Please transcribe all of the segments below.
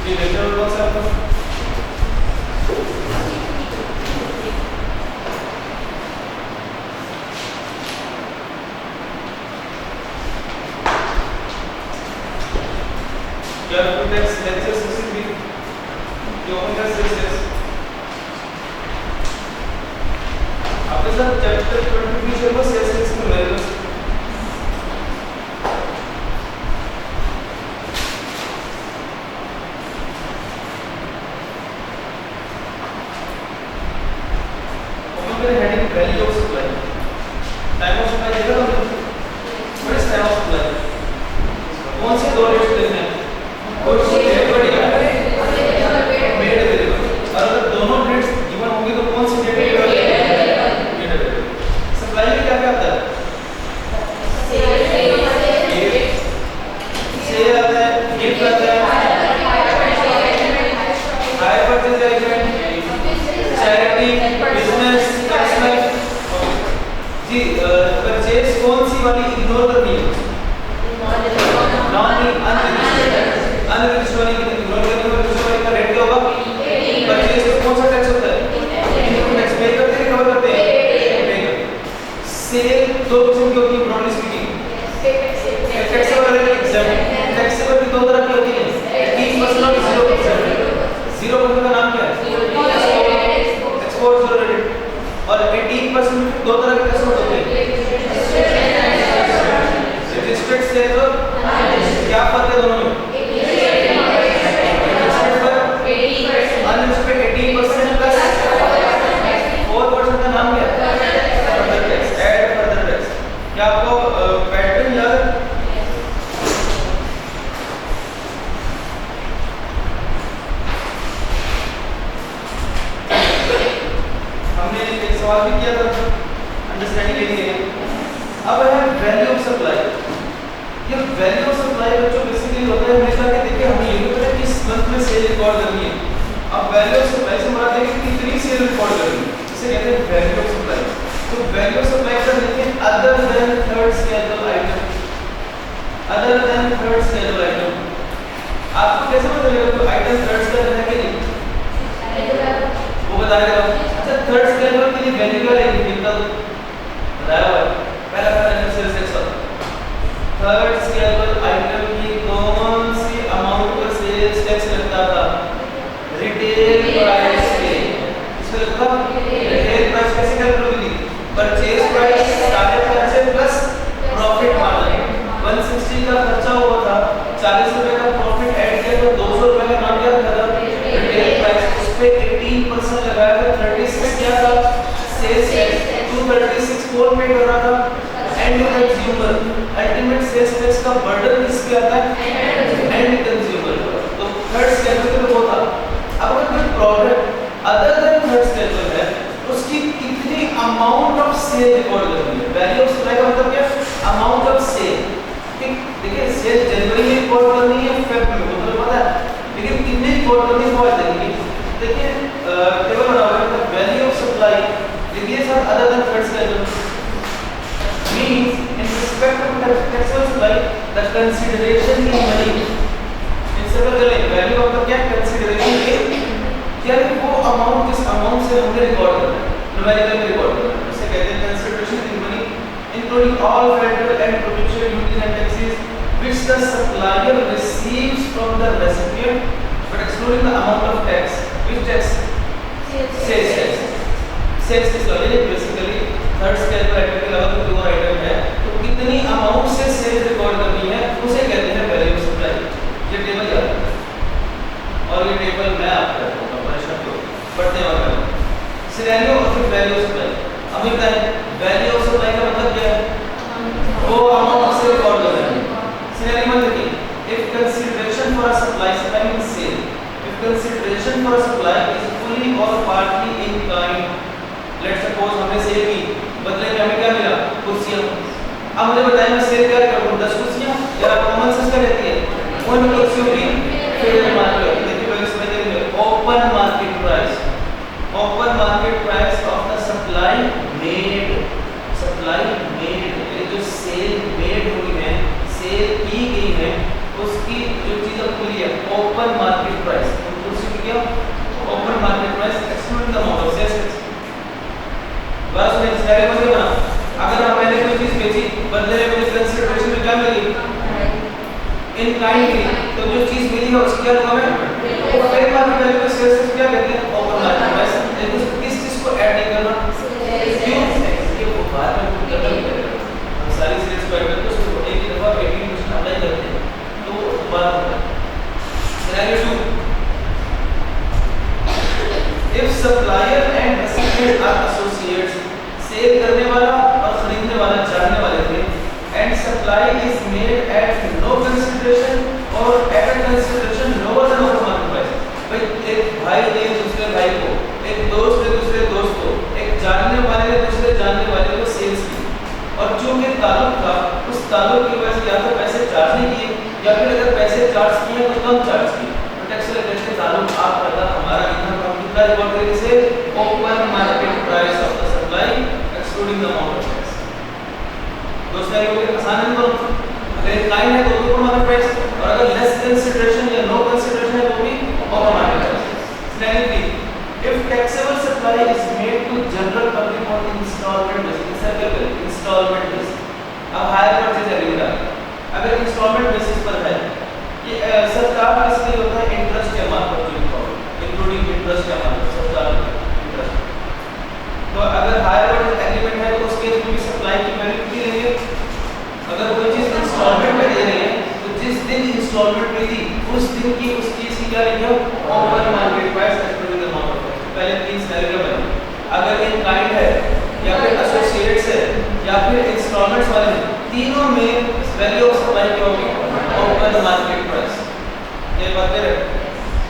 ये लेटर कौन सा आपका? क्या टेक्स्ट लेक्चर 63 जो होगा सेल्स आपके साथ चैप्टर 23 है वो सेल्स में रहेगा। Heading value of supply time of supply देखा ना what is time of supply कौन से दो रेट्स देखने हैं कौन से रेट बढ़ेगा मेड अवेलेबल और अगर दोनों रेट्स गिवन होंगे तो कौन सी रेट अवेलेबल सप्लाई में क्या क्या आता है सेल आता है गिफ्ट आता है hire purchase agreement charity business जी परचेज कौन सी वाली इग्नोर करनी है नॉन अनरजिस्टर्ड वाली इग्नोर करनी है। दूसरी वाली का रेट क्या होगा परचेज पे कौन सा टैक्स होता है इनकम टैक्स पे करते हैं कवर करते हैं सेल दो किस्म की होती है ब्रॉडली स्पीकिंग टैक्सेबल और एग्जेम्प्ट टैक्सेबल भी दो तरह की होती है 30% और 0%। 0% का नाम क्या है एक्सपोर्ट रिलेटेड और 18% दो तरह के टैक्स होते हैं रजिस्टर्ड सेल और क्या फर्क है दोनों में रजिस्टर्ड पर 18% 18% प्लस 4% का नाम क्या है further tax add further tax. क्या आपको पैटर्न याद है हमने एक सवाल भी किया था अंडरस्टैंडिंग के लिए। अब है वैल्यू ऑफ सप्लाई। ये वैल्यू ऑफ सप्लाई बच्चों बेसिकली होता है हमेशा कि देखिए हमें ये भी पता है किस मंथ में सेल रिकॉर्ड करनी है। अब वैल्यू ऑफ सप्लाई से हमारा देखिए कितनी सेल रिकॉर्ड करनी है इसे कहते हैं वैल्यू ऑफ सप्लाई। तो वैल्यू ऑफ सप्लाई का देखिए other than third scalable item other than third scalable item आपको कैसे पता चलेगा तो आइटम थर्ड स्केलेबल है कि नहीं वो बताएगा। अच्छा थर्ड स्केलेबल के लिए वैल्यू क्या रहेगी कितना बताया हुआ पहला पहला sales tax third scalable item की कौन सी अमाउंट पर सेल्स टैक्स लगता था रिटेल प्राइस पे इसमें लगता रिटेल प्राइस कैसे कैलकुलेट होगी परचेज प्राइस सारे खर्चे प्लस प्रॉफिट मार्जिन 160 का खर्चा हुआ था 40 रुपए का प्रॉफिट ऐड किया तो 200 रुपए का नाम क्या रखा था रिटेल प्राइस उस पे 18% लगाया था 36 क्या था सेल्स टैक्स 236 कौन पे कर रहा था end consumer ultimate sales tax का बर्डन किस पे आता है एंड कंज्यूमर। तो थर्ड स्केलेबल पे वो था। अब अगर कोई product other than third scalable है उसकी कितनी अमाउंट ऑफ सेल रिकॉर्ड करनी है वैल्यू ऑफ सप्लाई का मतलब क्या अमाउंट ऑफ सेल। ठीक देखिए सेल जनवरी में रिकॉर्ड करनी है फेब्रुअरी में मतलब पता है लेकिन कितनी रिकॉर्ड करनी है वो देंगे। देखिए टेबल बना हुआ है वैल्यू ऑफ सप्लाई देखिए sir other than third scalable means in respect of taxable supply the consideration in money in सब करें वैल्यू ऑफ द क्या कंसीडरेशन है यार वो अमाउंट जिस अमाउंट से हमने रिकॉर्ड करना है न्यूमेरिकल में रिकॉर्ड करना है उसे कहते हैं consideration in money including all federal and provincial duties and taxes which the supplier receives from the recipient but excluding the amount of tax which tax sales tax basically third scalable item के अलावा जो दो item है तो कितनी amount से cell record करनी है उसे कहते हैं वैल्यू ऑफ सप्लाई। ये टेबल याद है और ये टेबल मैं आपको बताऊंगा परेशान हो पढ़ते हैं सिनेरियो और फिर वैल्यू ऑफ सप्लाई। अब ये बताएं वैल्यू ऑफ सप्लाई का मतलब क्या है वो अमाउंट से रिकॉर्ड करना है। सिनेरियो में देखिए if consideration for a supply supply means sale if consideration for a supply is fully और partly in kind let's suppose हमने सेल की बदले में हमें क्या मिला कुर्सियां। अब मुझे बताएं मैं सेल क्या करूं 10 कुर्सियां या कॉमन सेंस क्या रहती है वन कुर्सी होगी फेयर मार्केट देखिए वैल्यू समझ लेंगे open market price of the supply made ये जो सेल मेड हुई है सेल की गई है उसकी जो चीज अब खुली है ओपन मार्केट प्राइस, इंक्लूसिव क्या open market price excluding the amount of sales tax. बस मैं सिनेरियो में बना, अगर हम मैंने कोई चीज बेची, बदले में मुझे कंसीडरेशन में क्या मिली, इन काइंड मिली, तो जो चीज मिली है उसकी क्या लूंगा मैं, फेयर मार्केट वैल्यू पे सेल्स टैक्स क्या कहते हैं, ओपन मार्केट प्राइस। लेकिन इस चीज को ऐड नहीं करना, क्यों, ये वो बार बार करना नहीं पड़ेगा, हम सारी सेल्स को ऐड करके उसको एक ही दफा 18% अप्लाई करते हैं, तो वो दोबारा होता है। Scenario 2, if supplier and recipient are associates, सेल करने वाला और खरीदने वाला जानने वाले थे, and supply is made at no consideration or at a consideration lower than open market price। भाई एक भाई ने दूसरे भाई को, एक दोस्त ने दूसरे दोस्त को, एक जानने वाले ने दूसरे जानने वाले को सेल्स की, और जो कि ताल्लुक था उस ताल्लुक की वजह से या तो पैसे चार्ज नहीं किए, या फिर अगर पैसे चार्ज किए तो कम चार्ज किए, तो टैक्स लेकर ताल्लुक आपका था हमारा इनकम हम कितना रिकॉर्ड करेंगे से open market price of the supply excluding the amount of tax. दोस्तों ये आसान है, तो अगर एक लाइन है तो ओपन मार्केट प्राइस, और अगर लेस कंसीडरेशन या नो कंसीडरेशन है तो भी open market price. Scenario 3, if taxable supply is made to general public on installment basis, circle करें installment basis, अब हायर परचेज एग्रीमेंट आ गया, अगर इंस्टॉलमेंट बेसिस पर है, ये सरकार इसके होता है इंटरेस्ट के अमाउंट पर इंक्लूडिंग इंटरेस्ट के अमाउंट सरकार इंटरेस्ट। तो अगर हायर परचेज एग्रीमेंट है तो उसके केस में भी सप्लाई की वैल्यू कितनी लेंगे, अगर कोई चीज इंस्टॉलमेंट में दे रही है तो जिस दिन इंस्टॉलमेंट में दी उस दिन की उस चीज की क्या लेंगे open market price excluding the amount of tax. पहले 3 सिनेरियो बने, अगर इन काइंड है या फिर एसोसिएट्स है या फिर इंस्टॉलमेंट्स वाले हैं, तीनों में वैल्यू ऑफ सप्लाई क्या होगी ओपन मार्केट प्राइस। ये बात है।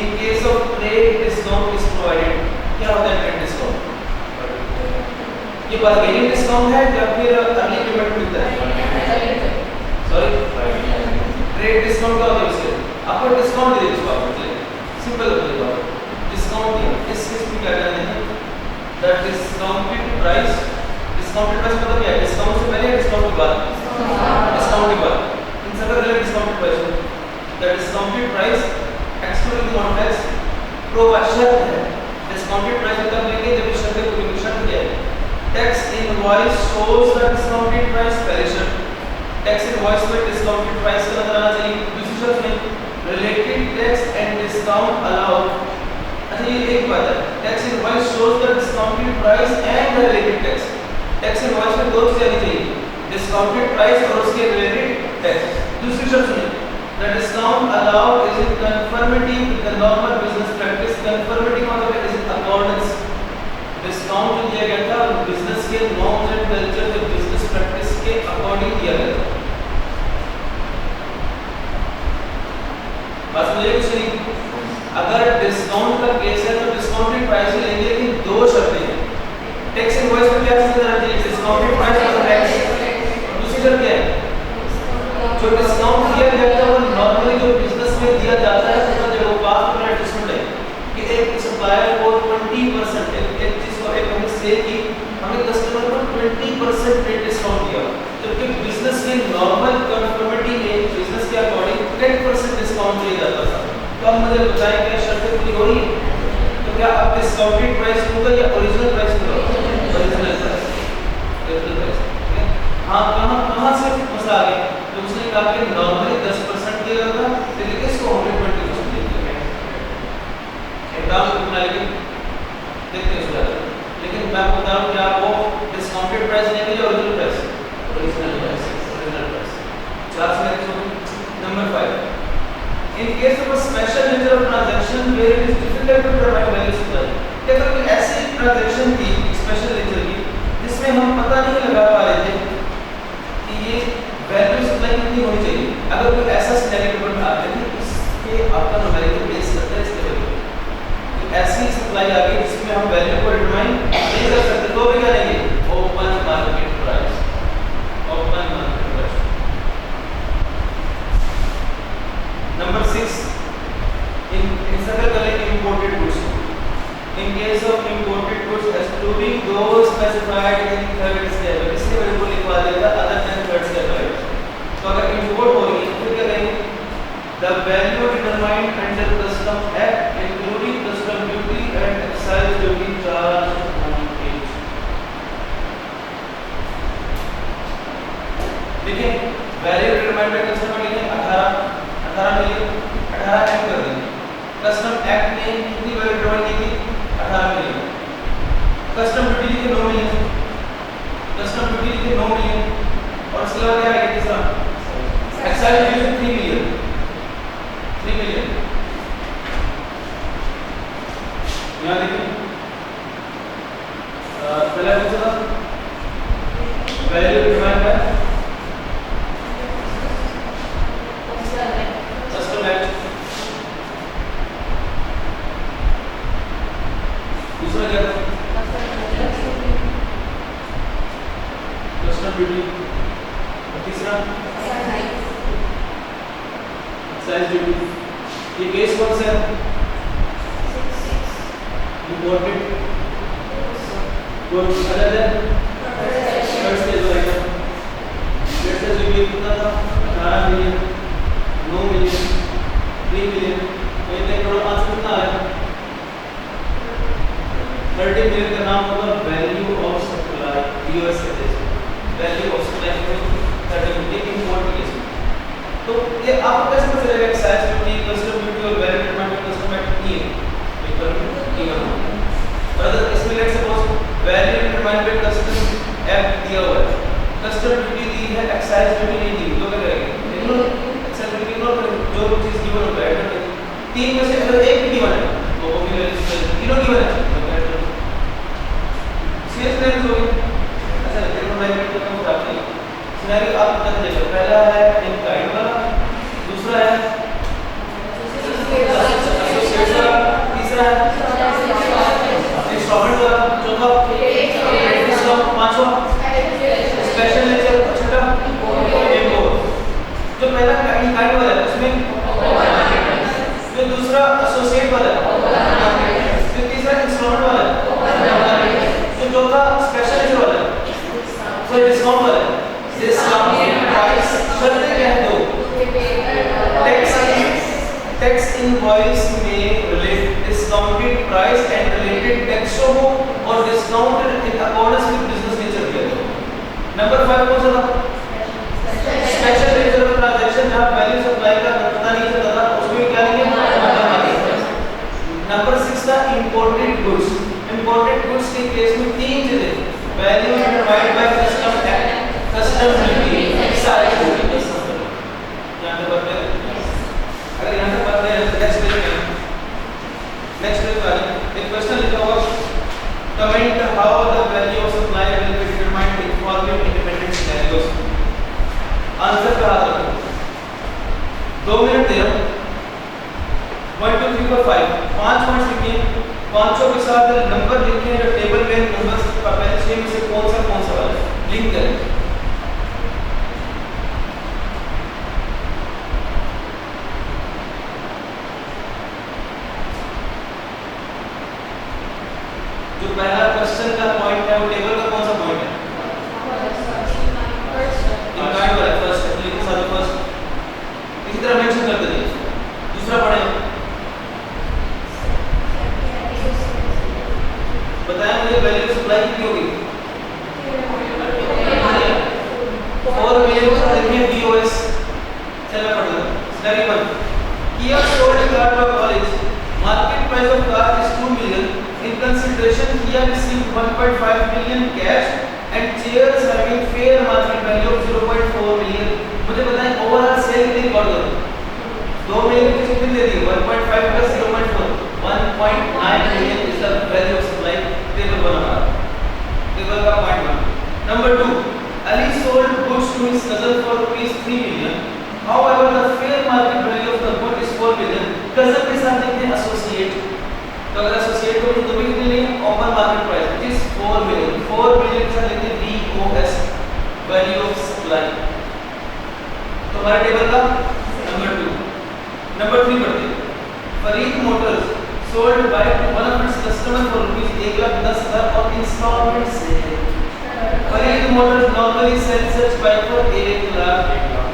In case of trade discount is provided, क्या होता है ट्रेड डिस्काउंट, ये बार्गेनिंग डिस्काउंट है या फिर अर्ली पेमेंट मिलता है, सॉरी ट्रेड डिस्काउंट का होता है, उससे आपको डिस्काउंट दे देगा, सिंपल होता है डिस्काउंट दिया, इस केस में क्या करना है the discounted price, discounted price मतलब क्या है, डिस्काउंट से पहले डिस्काउंट के बाद, डिस्काउंट के बाद इन सब का discounted price, the discounted price excluding the amount tax provision है। डिस्काउंटेड प्राइस तब लेंगे जब शर्त पूरी शर्त क्या है, tax invoice shows the discounted price, पहली शर्त टैक्स इनवॉइस में डिस्काउंटेड प्राइस का नजर आना चाहिए। दूसरी शर्त में related tax and discount allowed, अच्छा ये एक बात है, tax invoice shows the discounted price and the related tax, tax invoice में दो चीजें आनी चाहिए, डिस्काउंटेड प्राइस और उसके रिलेटेड टैक्स। दूसरी शर्त सुनिए, the discount allowed is in conformity with the normal business practice, conformity मतलब इज इन अकॉर्डेंस, डिस्काउंट जो दिया गया था बिजनेस के नॉर्म्स एंड कल्चर के बिजनेस प्रैक्टिस के अकॉर्डिंग दिया गया था। बस मुझे कुछ नहीं, अगर डिस्काउंट का केस है तो डिस्काउंटेड प्राइस ही लेंगे, लेकिन दो शर्तें हैं, टैक्स इनवॉइस में क्या चीज रहना चाहिए, डिस्काउंटेड प्राइस और टैक्स। दूसरी शर्त क्या है, जो डिस्काउंट दिया गया था वो नॉर्मली जो बिजनेस में दिया जाता है उसका जो पास में एडजस्टमेंट है कि एक सप्लायर को 20% एक चीज को एक हमने सेल की, हमने कस्टमर को 20% रेट डिस्काउंट दिया, जबकि बिजनेस में नॉर्मल कन्फर्मिटी में बिजनेस के अकॉर्डिंग 10% डिस्काउंट दिया जाता था। तो अब मुझे बताएं क्या शर्तें पूरी हो रही है, तो क्या अब डिस्काउंटेड प्राइस होगा या ओरिजिनल प्राइस होगा, ओरिजिनल प्राइस, ओरिजिनल प्राइस। हाँ कहाँ से मसला आ गया, तो उसने कहा कि नॉर्मली 10% दिया जाता था, लेकिन इसको हमने 20% दे दिया, एग्जाम कितना लेकिन देखते हैं उसका, लेकिन मैं बता रहा हूँ कि आप वो डिस्काउंटेड प्राइस लेंगे या original price, original price, original price. Class में number 5, in case of a special nature of transaction where it is difficult to determine value supply, क्या अगर कोई ऐसी ट्रांजैक्शन थी स्पेशल नेचर की जिसमें हम पता नहीं लगा पा रहे थे कि ये वैल्यू सप्लाई कितनी होनी चाहिए, अगर कोई ऐसा सिनेरियो पेपर में आते हैं इसके आपका न्यूमेरिकल बेस करता है इसके लेवल तो ऐसी सप्लाई आ गई जिसमें हम वैल्यू को डिटरमाइन नहीं कर सकते, तो भी क्या लेंगे open market price, open market price. Number 6, in circle करें imported goods, in case of imported goods excluding those specified in third step, इससे मेरे को लिखवा देगा other than third step, तो अगर import हो रही है तो क्या करेंगे the value determined under custom act including custom duty and excise duty charged on each. देखिए वैल्यू डिटरमाइंड बाय कस्टम में लिखे 18 मिलियन 18 एम कर देंगे। कस्टम एक्ट ने कितनी वैल्यू डिटरमाइन की थी 18 मिलियन। कस्टम ड्यूटी लिखे 9 मिलियन। कस्टम ड्यूटी लिखे 9 मिलियन और उसके बाद क्या है तीसरा एक्साइज ड्यूटी 3 मिलियन 3 मिलियन। यहाँ देखिए पहला कौन सा था value determined by custom act. दूसरा क्या था कस्टम ड्यूटी। तीसरा एक्साइज ड्यूटी। ये केस कौन सा है इंपॉर्टेंट कौन सा है थर्ड स्टेज वाला। थर्ड स्टेज में कितना था 18 मिलियन 9 मिलियन 3 मिलियन। तो ये टोटल आंसर कितना आया 30 मिलियन। का नाम होगा वैल्यू ऑफ सप्लाई यूएस कहते हैं value of supply 30 million important case. तो ये आपको कैसे पता चलेगा एक्साइज ड्यूटी कस्टम ड्यूटी और वैल्यू डिटरमाइंड कस्टम एक्ट नहीं है पेपर में नहीं करना। और अगर इसमें let's suppose value determined by custom act दिया हुआ है कस्टम ड्यूटी दी है एक्साइज ड्यूटी नहीं दी तो क्या करेंगे एक्साइज ड्यूटी इग्नोर करेंगे। जो चीज गिवन होता है ऐड कर देंगे। तीन में से अगर एक भी गिवन है तो वो भी वैल्यू तीनों गिवन है तो ऐड कर दो। सीरियस नहीं होगी अच्छा डिटरमाइंड को हम बताते हैं। सिनेरियो आप बता दीजिए। पहला है इन गाइड वाला दूसरा है एसोसिएट वाला तीसरा है इंस्टॉलमेंट वाला चौथा डिस्काउंट पांचवा स्पेशल लेक्चर छठा इम्पोर्ट। जो पहला इन गाइड वाला है उसमें जो दूसरा एसोसिएट वाला है जो तीसरा इंस्टॉलमेंट वाला है जो चौथा स्पेशल लेक्चर वाला है सो डिस्काउंट वाला है। डिस्काउंट प्राइस शर्तें क्या है दो टैक्स इनवॉइस में relate discounted price and related टैक्सों को और discounted in accordance with business nature किया गया। नंबर 5 कौन सा था स्पेशल नेचर ऑफ ट्रांजैक्शन जहां वैल्यू सप्लाई का पता नहीं चलता था उसमें क्या लिया नंबर 6 था इंपोर्टेड गुड्स। इंपोर्टेड गुड्स के केस में तीन चीजें value determined by custom act custom duty excise duty. यहां पे बात करें अगर यहां पे बात करें नेक्स्ट पेज पर एक क्वेश्चन लिखा हुआ comment how the value of supply will be determined in following independent scenarios. Answer का हाथ रखो 2 मिनट दे रहा हूं 1 2 3 4 5 5 पॉइंट्स लिखिए पांचों के साथ नंबर लिखिए जो टेबल में नंबर्स का पहले 6 में से कौन सा वाला लिंक करें। जो पहला क्वेश्चन का पॉइंट है वो टेबल का कौन सा पॉइंट है इनकाइंड वाला फर्स्ट है लिखो साथ फर्स्ट इसी तरह मेंशन कर दीजिए। दूसरा पढ़े बताया मुझे वैल्यू सप्लाई कितनी होगी 4 मिलियन का देखिए बीओएस। चलो मैं पढ़ दूं सिनेरियो 1 किया sold car to college market price of car is 2 million in consideration Kia received 1.5 million cash and shares having fair market value of 0.4 million। मुझे बताएं ओवरऑल सेल कितनी रिकॉर्ड करो 2 मिलियन की कितनी दे दी 1.5 plus 0.4 1.9 million is the value of supply। Table बना table का point 1। Number 2 Ali sold goods to his cousin for rupees 3 million however the fair market value of the good is 4 million। cousin के साथ देखते हैं associate तो अगर associate को तो भी कितने लिए open market price which is 4 million के साथ लेते हैं बीओएस वैल्यू ऑफ सप्लाई। तो हमारे टेबल का नंबर 2 नंबर 3 पढ़ते हैं Farid motors sold by one of its customer for rupees 1,10,000 और इंस्टॉलमेंट से Farid motors normally sell such bike for 1 lakh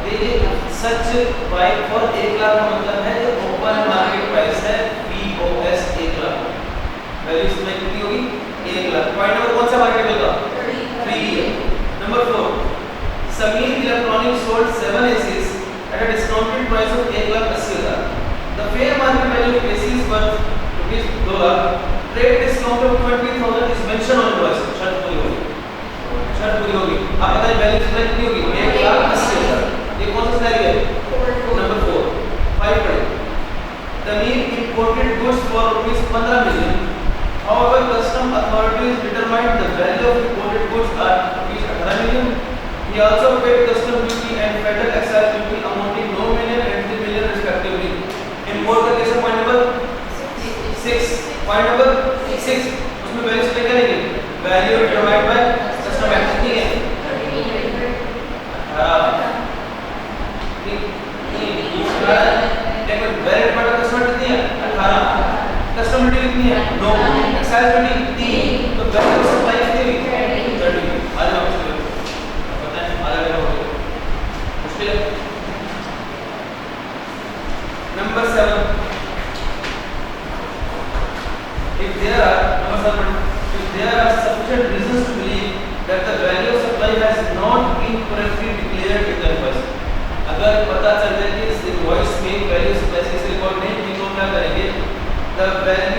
such bike for 1 lakh का मतलब है जो ओपन मार्केट प्राइस है POS 1 लाख, वैल्यू इसमें कितनी होगी 1 लाख। पॉइंट नंबर कौन सा मार्केटेबल का 3 है। Number 4 Sameer electronics sold 7 ACs at a discounted price of 1,80,000. The fair market value of AC is worth rupees 2 lakh. Trade discount of 20,000 is mentioned on invoice. शर्त पूरी होगी, शर्त पूरी होगी। आप बताइए वैल्यू इसमें कितनी होगी 1,80,000। ये कौन सा सिनेरियो है नंबर 4। 5 पढ़े तमीर imported goods for rupees 15 million. However, custom authorities determined the value of imported goods at rupees 18 million. He also paid custom duty and federal excise duty amounting 9 million and 3 million respectively. Import का कैसा point number 6, point number 6 उसमें value split करेंगे, value divide by custom act कितनी है 18। देखो valid part custom कितनी है 18, custom duty कितनी है 9, एक्साइज ड्यूटी 3, तो वैल्यू सप्लाई कितनी हुई 30। आ जाओ पता है आधा घंटा हो गया मुश्किल है। Number 7 if there are sufficient reasons to believe that the value of supply has not been correctly declared in the invoice, अगर पता चल जाए कि इस इनवॉइस में वैल्यू सप्लाई से रिकॉर्ड नहीं की तो क्या करेंगे the value